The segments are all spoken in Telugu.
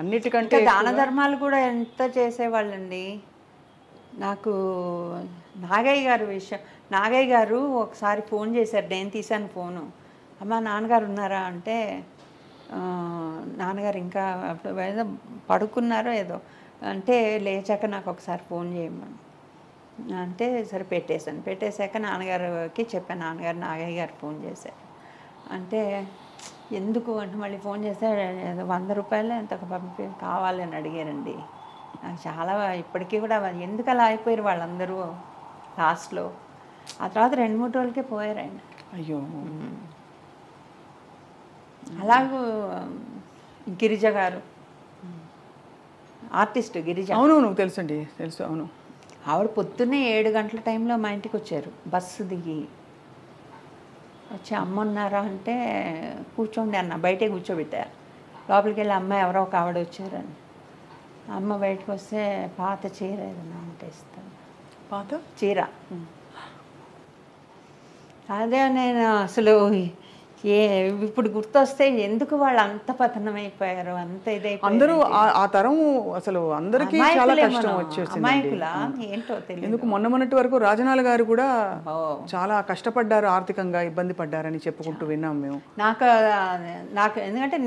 అన్నిటికంటే దాన ధర్మాలు కూడా ఎంత చేసేవాళ్ళండి. నాకు నాగయ్య గారు ఒకసారి ఫోన్ చేశారు, నేను తీశాను ఫోను. అమ్మ నాన్నగారు ఉన్నారా అంటే, నాన్నగారు ఇంకా ఏదో పడుకున్నారో ఏదో అంటే, లేచాక నాకు ఒకసారి ఫోన్ చేయమని అంటే సరే పెట్టేశాక నాన్నగారికి చెప్పాను, నాగయ్య గారు ఫోన్ చేశారు అంటే, ఎందుకు అంటే మళ్ళీ ఫోన్ చేస్తే ఏదో 100 రూపాయలు ఎంత కావాలని అడిగారండి. నాకు చాలా ఇప్పటికీ కూడా ఎందుకు అలా అయిపోయారు వాళ్ళందరూ లాస్ట్లో. ఆ తర్వాత 2-3 రోజులకే పోయారు ఆయన. అయ్యో. అలాగూ గిరిజ గారు, ఆర్టిస్ట్ గిరిజ. అవును తెలుసండి, తెలుసు. అవును, ఆవిడ పొద్దున్నే 7 గంటల టైంలో మా ఇంటికి వచ్చారు, బస్సు దిగి వచ్చి అమ్మ ఉన్నారా అంటే, కూర్చోండి అన్న, బయటే కూర్చోబెట్టారు. లోపలికి వెళ్ళి అమ్మ ఎవరో ఒక ఆవిడ వచ్చారని, అమ్మ బయటకు వస్తే పాత చీర ఏదైనా ఉంటే ఇస్తాను. పాత చీర. అదే నేను అసలు ఇప్పుడు గుర్తొస్తే ఎందుకు వాళ్ళు అంత పతనమైపోయారు, అంత ఇదైపోయారు. అందరూ ఆ తరం అసలు అందరికీ చాలా కష్టం వచ్చేసింది. అమాయకులా ఏంటో తెలియదు. ఎందుకు మొన్నటి వరకు రాజనాల గారు కూడా చాలా కష్టపడ్డారు, ఆర్థికంగా ఇబ్బంది పడ్డారని చెప్పుకుంటూ విన్నాం మేము. నాకు ఎందుకంటే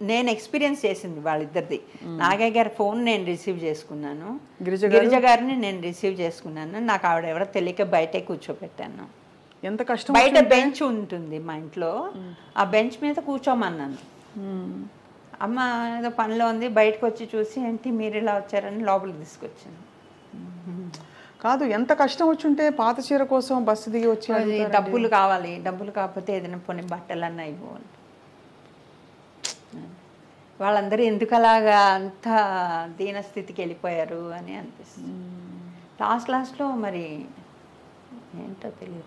నేను ఎక్స్పీరియన్స్ చేసింది వాళ్ళిద్దరిది. నాగయ్య గారి ఫోన్ నేను రిసీవ్ చేసుకున్నాను, గిరిజ గారిని నేను రిసీవ్ చేసుకున్నాను. నాకు ఆవిడ ఎవరో తెలియక బయటే కూర్చోబెట్టాను. ఎంత కష్టం. బయట బెంచ్ ఉంటుంది మా ఇంట్లో, ఆ బెంచ్ మీద కూర్చోమన్నాను. అమ్మ ఏదో పనిలో ఉంది, బయటకు వచ్చి చూసి ఏంటి మీరు ఇలా వచ్చారని లోపలికి తీసుకొచ్చాను. కాదు, ఎంత కష్టం వచ్చుంటే పాత చీర కోసం బస్సు దిగి వచ్చి డబ్బులు కావాలి, డబ్బులు కాకపోతే ఏదైనా పోనీ బట్టలన్నా అయిపోవాలి. వాళ్ళందరూ ఎందుకు అలాగా అంత దీనస్థితికి వెళ్ళిపోయారు అని అనిపిస్తుంది. లాస్ట్లో మరి ఏంటో తెలివి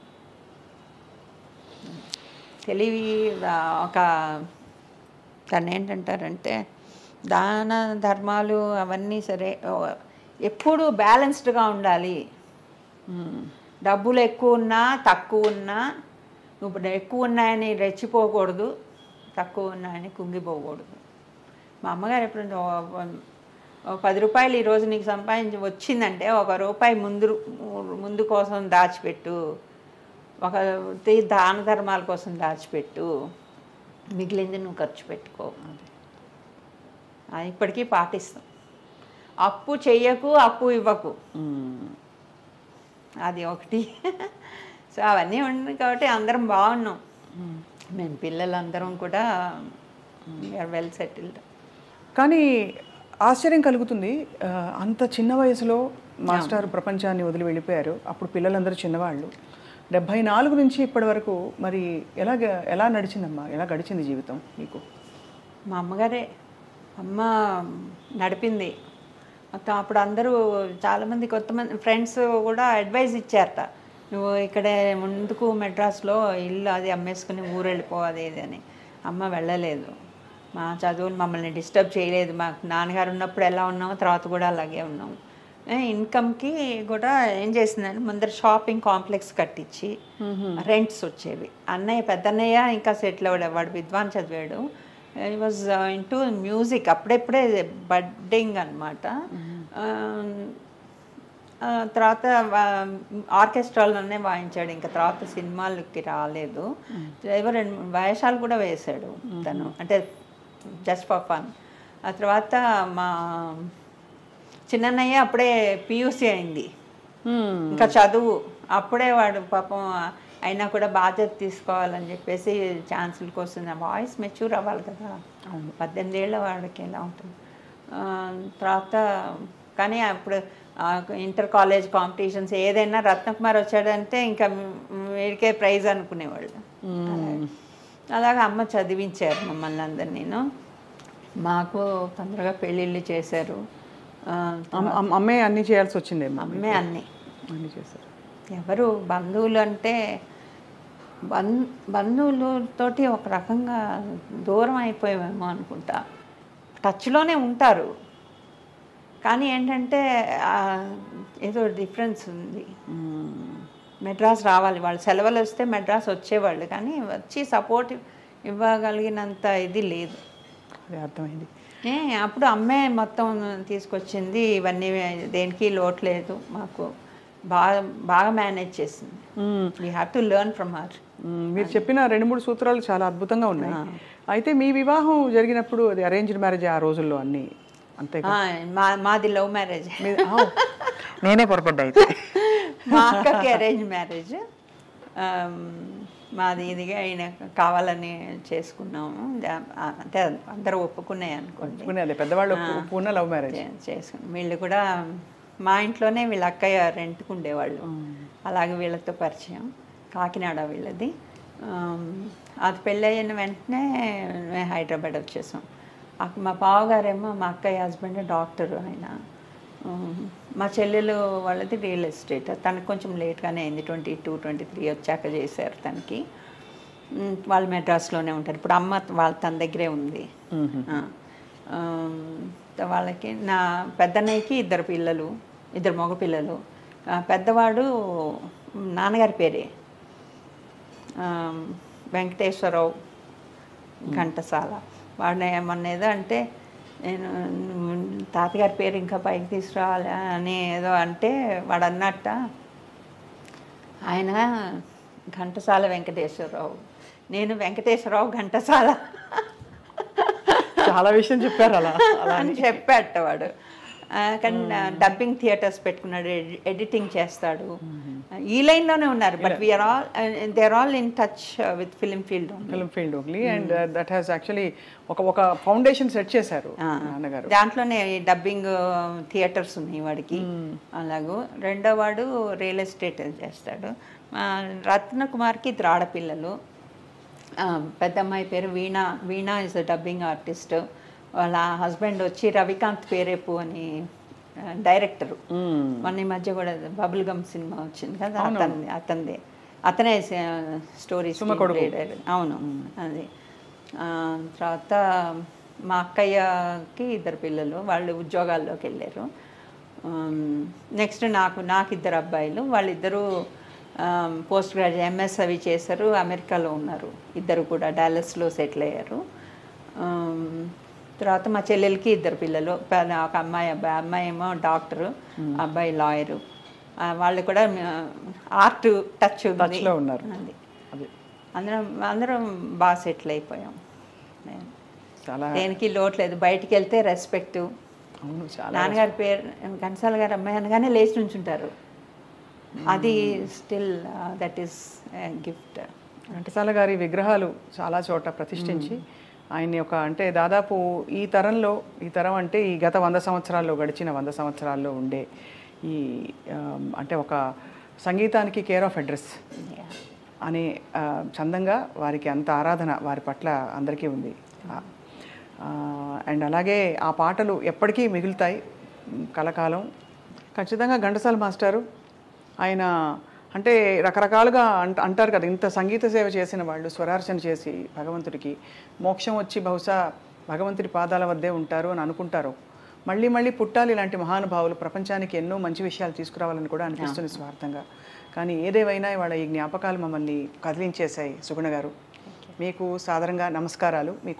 ఒక దాన్ని ఏంటంటారంటే, దాన ధర్మాలు అవన్నీ సరే ఎప్పుడు బ్యాలెన్స్డ్గా ఉండాలి. డబ్బులు ఎక్కువ ఉన్నా తక్కువ ఉన్నా, నువ్వు ఎక్కువ ఉన్నాయని రెచ్చిపోకూడదు, తక్కువ ఉన్నాయని కుంగిపోకూడదు. మా అమ్మగారు ఎప్పుడు 10 రూపాయలు ఈరోజు నీకు సంపాదించి వచ్చిందంటే 1 రూపాయి ముందు కోసం దాచిపెట్టు, ఒక దాన ధర్మాల కోసం దాచిపెట్టు, మిగిలింది నువ్వు ఖర్చు పెట్టుకో. అది ఇప్పటికీ పాటిస్తాం. అప్పు చెయ్యకు, అప్పు ఇవ్వకు, అది ఒకటి. సో అవన్నీ ఉన్నాయి కాబట్టి అందరం బాగున్నాం. మేము పిల్లలందరం కూడా వెల్ సెటిల్డ్. కానీ ఆశ్చర్యం కలుగుతుంది, అంత చిన్న వయసులో మాస్టర్ ప్రపంచాన్ని వదిలి వెళ్ళిపోయారు. అప్పుడు పిల్లలందరూ చిన్నవాళ్ళు. 74 నుంచి ఇప్పటి వరకు మరి ఎలా నడిచిందమ్మా, ఎలా గడిచింది జీవితం మీకు? మా అమ్మగారే, అమ్మ నడిపింది మొత్తం. అప్పుడు అందరూ చాలామంది కొంతమంది ఫ్రెండ్స్ కూడా అడ్వైజ్ ఇచ్చారట, నువ్వు ఇక్కడే ముందుకు మెడ్రాస్లో ఇల్లు అది అమ్మేసుకుని ఊరు వెళ్ళిపోవాలి ఇది అని. అమ్మ వెళ్ళలేదు, మా చదువులు మమ్మల్ని డిస్టర్బ్ చేయలేదు. మాకు నాన్నగారు ఉన్నప్పుడు ఎలా ఉన్నామో తర్వాత కూడా అలాగే ఉన్నాము. ఇన్కమ్కి కూడా ఏం చేసిందని ముందర షాపింగ్ కాంప్లెక్స్ కట్టించి రెంట్స్ వచ్చేవి. పెద్దన్నయ్య ఇంకా సెటిల్ అవ్వడు, వాడు విద్వాన్ చదివాడు. ఈ వాజ్ ఇంటూ మ్యూజిక్, అప్పుడెప్పుడే బడ్డింగ్ అనమాట. తర్వాత ఆర్కెస్ట్రాలోనే వాయించాడు, ఇంకా తర్వాత సినిమాలకి రాలేదు. ఎవరు 2 వేషాలు కూడా వేశాడు తను, అంటే జస్ట్ ఫర్ ఫన్. ఆ తర్వాత మా చిన్నన్నయ్య అప్పుడే పియూసీ అయింది, ఇంకా చదువు అప్పుడే. వాడు పాపం అయినా కూడా బాధ్యత తీసుకోవాలని చెప్పేసి ఛాన్సుల కోసం వాయిస్ మెచ్యూర్ అవ్వాలి కదా, 18 ఏళ్ళ వాడికి ఎలా ఉంటుంది. తర్వాత కానీ అప్పుడు ఇంటర్ కాలేజ్ కాంపిటీషన్స్ ఏదైనా రత్నకుమార్ వచ్చాడంటే ఇంకా వీడికే ప్రైజ్ అనుకునేవాళ్ళు. అలాగా అమ్మ చదివించారు మమ్మల్ని అందరినీ. మాకు తొందరగా పెళ్ళిళ్ళు చేశారు. అమ్మే అన్నీ చేయాల్సి వచ్చింది. అమ్మే అన్నీ చేశారు. ఎవరు బంధువులు అంటే బంధువులతోటి ఒక రకంగా దూరం అయిపోయామేమో అనుకుంటా. టచ్లోనే ఉంటారు కానీ ఏంటంటే ఏదో డిఫరెన్స్ ఉంది. మెడ్రాస్ రావాలి, వాళ్ళు సెలవులు వస్తే మెడ్రాస్ వచ్చేవాళ్ళు కానీ వచ్చి సపోర్ట్ ఇవ్వగలిగినంత ఇది లేదు. అది అర్థమైంది. అప్పుడు అమ్మే మొత్తం తీసుకొచ్చింది, ఇవన్నీ దేనికి లోటు లేదు మాకు, బాగా బాగా మేనేజ్ చేసింది. We have to learn from her. మీరు చెప్పిన 2-3 సూత్రాలు చాలా అద్భుతంగా ఉన్నాయి. అయితే మీ వివాహం జరిగినప్పుడు అది అరేంజ్డ్ మ్యారేజ్ ఆ రోజుల్లో అన్నీ అంతే? మాది లవ్ మ్యారేజ్. నేనే పొరపడ్డా అయితే. మా అక్కకి అరేంజ్ మ్యారేజ్, మాది ఇదిగా ఆయన కావాలని చేసుకున్నాము. అంటే అందరూ ఒప్పుకున్నాయి అనుకోండి, అదే పెద్దవాళ్ళు ఒప్పుకున్న లవ్ మ్యారేజ్ చేసుకున్నాం. వీళ్ళు కూడా మా ఇంట్లోనే వీళ్ళ అక్కయ్య రెంట్కు ఉండేవాళ్ళు, అలాగే వీళ్ళతో పరిచయం. కాకినాడ వీళ్ళది. అది పెళ్ళి అయిన వెంటనే మేము హైదరాబాద్ వచ్చేసాం. మా బావగారేమో మా అక్కయ్య హస్బెండ్ డాక్టర్ ఆయన. మా చెల్లెలు వాళ్ళది రియల్ ఎస్టేట్. తనకు కొంచెం లేట్గానే అయింది, 22-23 వచ్చాక చేశారు తనకి. వాళ్ళు మెడ్రాస్లోనే ఉంటారు ఇప్పుడు. అమ్మ తన దగ్గరే ఉంది. వాళ్ళకి నా పెద్దన్నయ్యకి 2 పిల్లలు, 2 మగ పిల్లలు. పెద్దవాడు నాన్నగారి పేరే వెంకటేశ్వరరావు ఘంటసాల. వాడిని ఏమన్నా ఏదో అంటే, నేను తాతగారి పేరు ఇంకా పైకి తీసుకురావాలి అని ఏదో అంటే వాడు అన్నట్ట, ఆయన ఘంటసాల వెంకటేశ్వరరావు, నేను వెంకటేశ్వరరావు ఘంటసాల చాలా విషయం చెప్పారు అలా అని చెప్పాట వాడు. కానీ డబ్బింగ్ థియేటర్స్ పెట్టుకున్నాడు, ఎడిటింగ్ చేస్తాడు. ఈ లైన్లోనే ఉన్నారు. But they are all in touch with film field only. And that has actually ఒక ఫౌండేషన్ సెట్ చేశారు నాన్నగారు. దాంట్లోనే డబ్బింగ్ థియేటర్స్ ఉన్నాయి వాడికి. అలాగూ రెండో వాడు రియల్ ఎస్టేట్ చేస్తాడు. రత్నకుమార్కి 2 ఆడపిల్లలు. పెద్ద అమ్మాయి పేరు వీణా ఇస్ అ డబ్బింగ్ ఆర్టిస్ట్. వాళ్ళ హస్బెండ్ వచ్చి రవికాంత్ పేరేపు అని డైరెక్టరు. మొన్న ఈ మధ్య కూడా బబుల్ గమ్ సినిమా వచ్చింది కదా, అతనే స్టోరీస్. అవును, అది. తర్వాత మా అక్కయ్యకి 2 పిల్లలు, వాళ్ళు ఉద్యోగాల్లోకి వెళ్ళారు. నెక్స్ట్ నాకు 2 అబ్బాయిలు. వాళ్ళిద్దరూ పోస్ట్ గ్రాడ్యుయేట్ ఎంఎస్ అవి చేశారు, అమెరికాలో ఉన్నారు. 2 కూడా డాలస్లో సెటిల్ అయ్యారు. తర్వాత మా చెల్లెలకి 2 పిల్లలు, ఒక అమ్మాయి ఏమో డాక్టరు, అబ్బాయి లాయరు. వాళ్ళు కూడా ఆర్ట్ టచ్లో ఉన్నారు. అది అందరం బాగా సెటిల్ అయిపోయాం. దేనికి లోటు లేదు. బయటికి వెళ్తే రెస్పెక్ట్. నాన్నగారి పేరు ఘంటసాల గారు అమ్మాయి అనగానే లేచి నుంచుంటారు. అది still that is gift. Ghantasala గారి విగ్రహాలు చాలా చోట ప్రతిష్ఠించి ఆయన్ని అంటే దాదాపు ఈ తరం అంటే ఈ గత 100 సంవత్సరాల్లో, గడిచిన 100 సంవత్సరాల్లో ఉండే ఈ అంటే ఒక సంగీతానికి కేర్ ఆఫ్ అడ్రస్ అనే చందంగా వారికి అంత ఆరాధన వారి పట్ల అందరికీ ఉంది. అండ్ అలాగే ఆ పాటలు ఎప్పటికీ మిగులుతాయి కలకాలం. ఖచ్చితంగా ఘంటసాల మాస్టారు ఆయన అంటే రకరకాలుగా అంటారు కదా, ఇంత సంగీత సేవ చేసిన వాళ్ళు స్వరార్చన చేసి భగవంతుడికి మోక్షం వచ్చి బహుశా భగవంతుడి పాదాల వద్దే ఉంటారు అని అనుకుంటారు. మళ్ళీ మళ్ళీ పుట్టాలి ఇలాంటి మహానుభావులు, ప్రపంచానికి ఎన్నో మంచి విషయాలు తీసుకురావాలని కూడా అనిపిస్తుంది స్వార్థంగా. కానీ ఏదేమైనా ఇవాళ ఈ జ్ఞాపకాలు మమ్మల్ని కదిలించేశాయి. సుగుణ గారు, మీకు సాదరంగా నమస్కారాలు. మీ